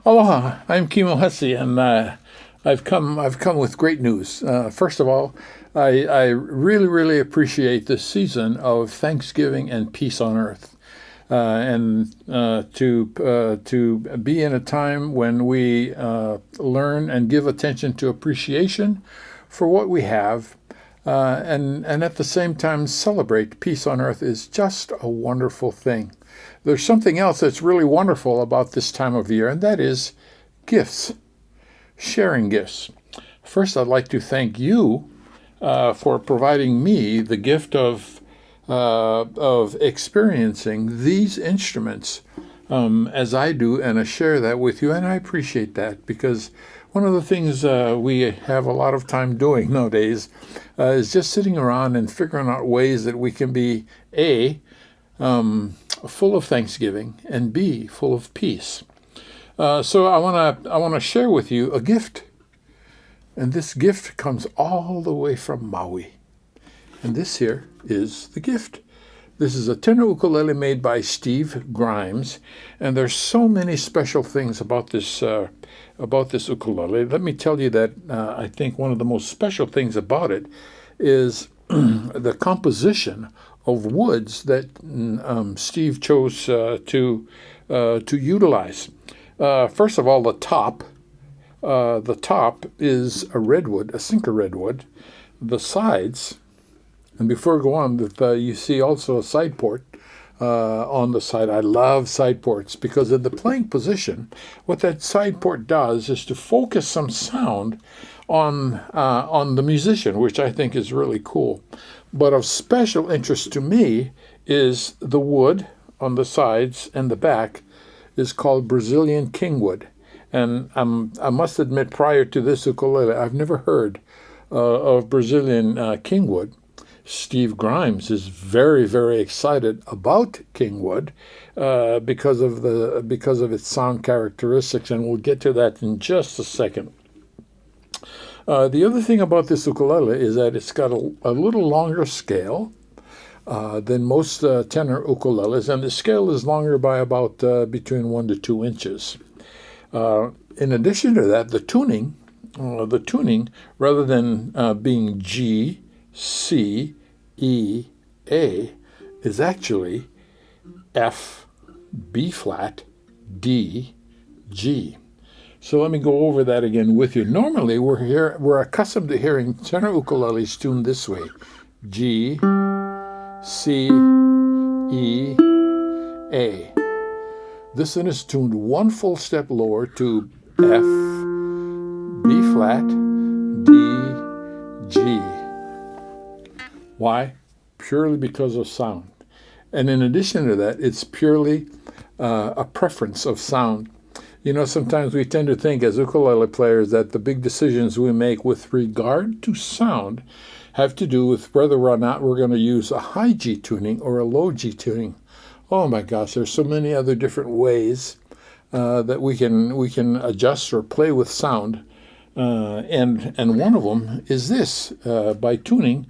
Aloha, I'm Kimo Hussey, and I've come with great news. First of all, I really appreciate this season of Thanksgiving and peace on earth, and to be in a time when we learn and give attention to appreciation for what we have, and at the same time celebrate peace on earth is just a wonderful thing. There's something else that's really wonderful about this time of year, and that is gifts, sharing gifts. First, I'd like to thank you for providing me the gift of experiencing these instruments as I do, and I share that with you, and I appreciate that because one of the things we have a lot of time doing nowadays is just sitting around and figuring out ways that we can be full of thanksgiving, and B, full of peace. So I wanna share with you a gift, and this gift comes all the way from Maui, and this here is the gift. This is a tenor ukulele made by Steve Grimes, and there's so many special things about this ukulele. Let me tell you that I think one of the most special things about it is the composition of woods that Steve chose to utilize. First of all, the top is a redwood, a sinker redwood. The sides, and before I go on, you see also a side port on the side. I love side ports because in the playing position, what that side port does is to focus some sound on the musician, which I think is really cool. But of special interest to me is the wood on the sides, and the back is called Brazilian kingwood. And I must admit, prior to this ukulele, I've never heard of Brazilian kingwood. Steve Grimes is very excited about kingwood because of its sound characteristics, and we'll get to that in just a second. The other thing about this ukulele is that it's got a little longer scale than most tenor ukuleles, and the scale is longer by about between 1 to 2 inches. In addition to that, the tuning, rather than being G, C, E, A, is actually F, B flat, D, G. So let me go over that again with you. Normally, we're accustomed to hearing tenor ukuleles tuned this way: G, C, E, A. This one is tuned one full step lower to F, B flat, D, G. Why? Purely because of sound. And in addition to that, it's purely a preference of sound. You know, sometimes we tend to think as ukulele players that the big decisions we make with regard to sound have to do with whether or not we're going to use a high G tuning or a low G tuning. Oh my gosh, there's so many other different ways that we can adjust or play with sound, and one of them is this: by tuning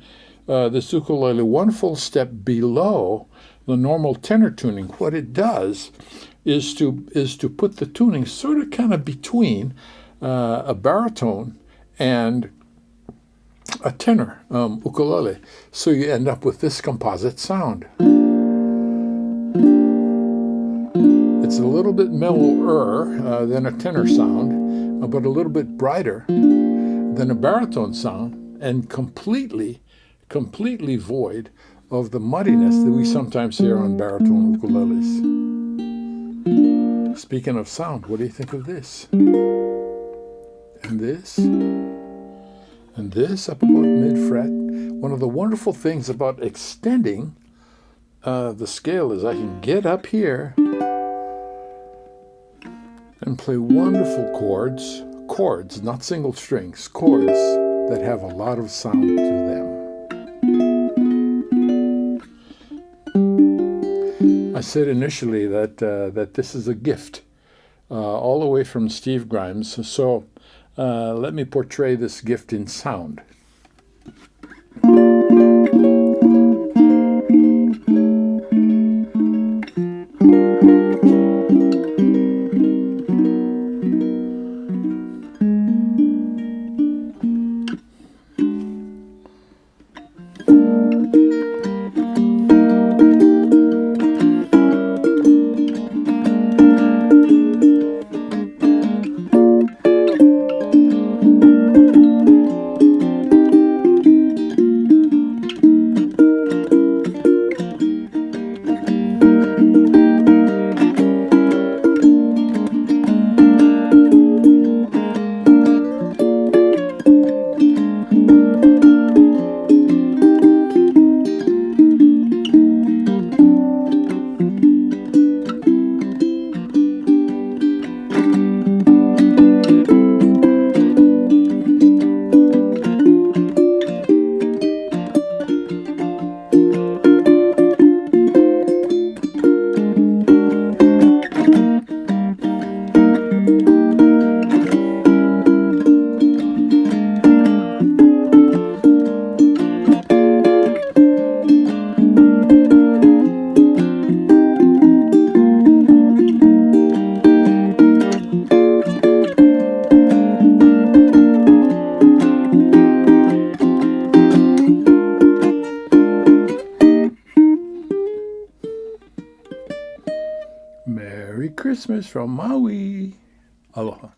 this ukulele one full step below the normal tenor tuning. What it does is to put the tuning sort of kind of between a baritone and a tenor ukulele, so you end up with this composite sound. It's a little bit mellower than a tenor sound, but a little bit brighter than a baritone sound, and completely void of the muddiness that we sometimes hear on baritone ukuleles. Speaking of sound, what do you think of this? And this? And this up about mid-fret. One of the wonderful things about extending the scale is I can get up here and play wonderful chords, not single strings, chords that have a lot of sound to them. I said initially that this is a gift, all the way from Steve Grimes. So let me portray this gift in sound. Merry Christmas from Maui. Aloha.